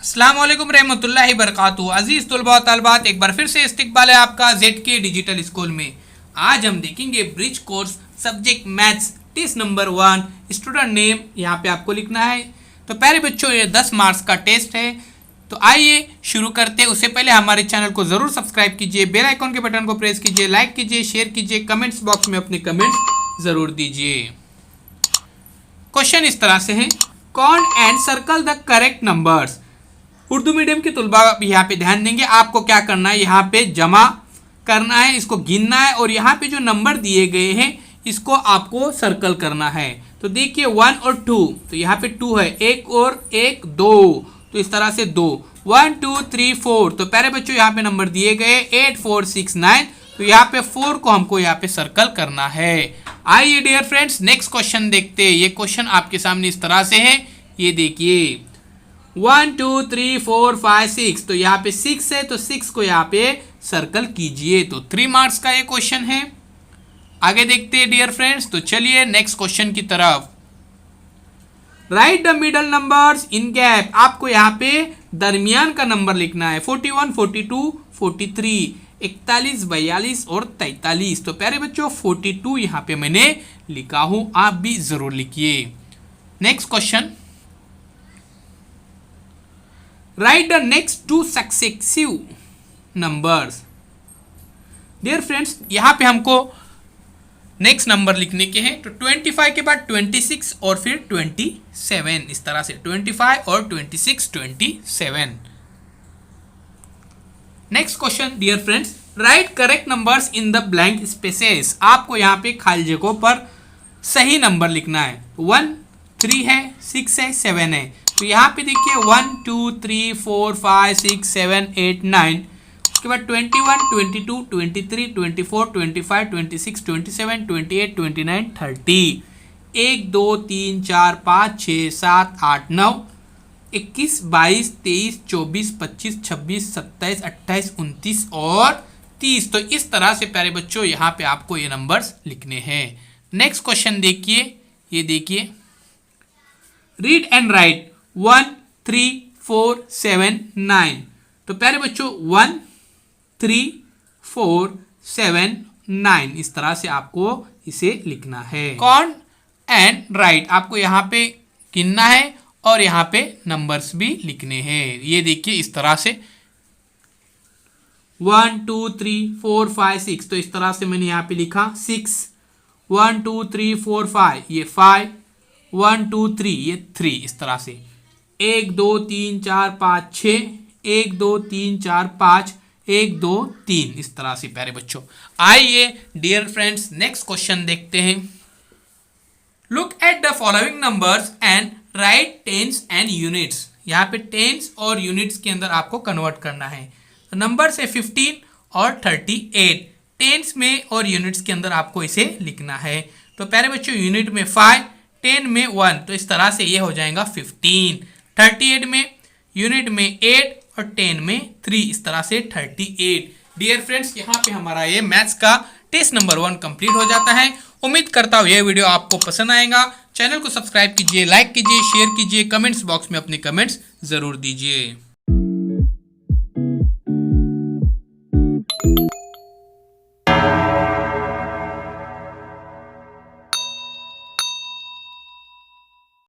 अस्सलाम वालेकुम रहमतुल्लाहि बरकातहू। अजीज तुलबा व तालिबात, एक बार फिर से इस्तकबाल है आपका ZK डिजिटल स्कूल में। आज हम देखेंगे bridge course subject maths test number 1। Student name यहाँ पे आपको लिखना है। तो पहले बच्चों, ये 10 मार्क्स का टेस्ट है। तो आइए शुरू करते हैं। उससे पहले हमारे चैनल को ज़रूर सब्सक्राइब कीजिए, बेल आइकन के बटन को प्रेस कीजिए, लाइक कीजिए, शेयर कीजिए, कमेंट्स बॉक्स में अपने कमेंट्स ज़रूर दीजिए। क्वेश्चन इस तरह से है, count and circle the correct numbers. Urdu medium के तुलबा यहाँ पे ध्यान देंगे। आपको क्या करना है, यहाँ पे जमा करना है, इसको गिनना है और यहाँ पे जो नंबर दिए गए हैं इसको आपको सर्कल करना है। तो देखिए 1 और 2, तो यहाँ पे 2 है, 1 और 1 2, तो इस तरह से 2, 1 2 3 4। तो प्यारे बच्चों यहाँ पे नंबर दिए गए 8 4 6 9, तो यहाँ पे 4 को हमको यहाँ पे सर्कल करना है। आइए डियर फ्रेंड्स, नेक्स्ट क्वेश्चन देखते हैं। ये क्वेश्चन आपके सामने इस तरह से है, ये देखिए 1 2 3 4 5 6, तो यहाँ पे 6 है, तो 6 को यहाँ पे सर्कल कीजिए। तो 3 मार्क्स का ये क्वेश्चन है। आगे देखते हैं डियर फ्रेंड्स। तो चलिए नेक्स्ट क्वेश्चन की तरफ। Right the middle numbers in gap. आपको यहाँ पे दरमियान का नंबर लिखना है। 41 42 43, 41 42 और 43। तो प्यारे बच्चों 42 यहाँ पे मैंने लिखा हूं, आप भी जरूर लिखिए। Next question, write the next 2 successive numbers. Dear friends, यहाँ पे हमको नेक्स्ट नंबर लिखने के हैं। तो 25 के बाद 26 और फिर 27, इस तरह से 25 और 26 27। Next question dear friends, write correct numbers in the blank spaces. आपको यहाँ पे खाली जगहों पर सही नंबर लिखना है। 1 3 है, 6 है, 7 है। तो यहाँ पे देखिए 1 2 3 4 5 6 7 8 9, उसके बाद 21 22 23 24 25 26 27 28 29 30, 1 2 3 4 5 6 7 8 9, 21 22 23 24 25 26 27 28 29 और 30। तो इस तरह से प्यारे बच्चों यहाँ पे आपको ये नंबर्स लिखने हैं। नेक्स्ट क्वेश्चन देखिए, ये देखिए, रीड एंड राइट 1 3 4 7 9। तो प्यारे बच्चों 1 3 4 7 9, इस तरह से आपको इसे लिखना है। काउंट एंड राइट, आपको यहाँ पे गिनना है और यहाँ पे नंबर्स भी लिखने हैं। ये देखिए इस तरह से 1 2 3 4 5 6, तो इस तरह से मैंने यहाँ पे लिखा 6, 1 2 3 4 5, ये 5, 1 2 3, ये 3, इस तरह से 1 2 3 4 5 6, 1 2 3 4 5, 1 2 3, इस तरह से प्यारे बच्चों। आइए डियर फ्रेंड्स नेक्स्ट क्वेश्चन देखते हैं। Look at the following numbers and write tens and units. यहाँ पे टेंस और यूनिट्स के अंदर आपको कन्वर्ट करना है। तो नंबर से 15 और 38, टेंस में और यूनिट्स के अंदर आपको इसे लिखना है। तो प्यारे बच्चों यूनिट में 5, 10 में 1, तो इस तरह से ये हो जाएगा 15, 38 में, यूनिट में 8 और 10 में 3, इस तरह से 38। डियर फ्रेंड्स, यहाँ पे हमारा ये मैथ्स का टेस्ट नंबर 1 कंप्लीट हो जाता है। उम्मीद करता हूँ ये वीडियो आपको पसंद आएगा। चैनल को सब्सक्राइब कीजिए, लाइक कीजिए, शेयर कीजिए, कमेंट्स बॉक्स में अपने कमेंट्स जरूर दीजिए।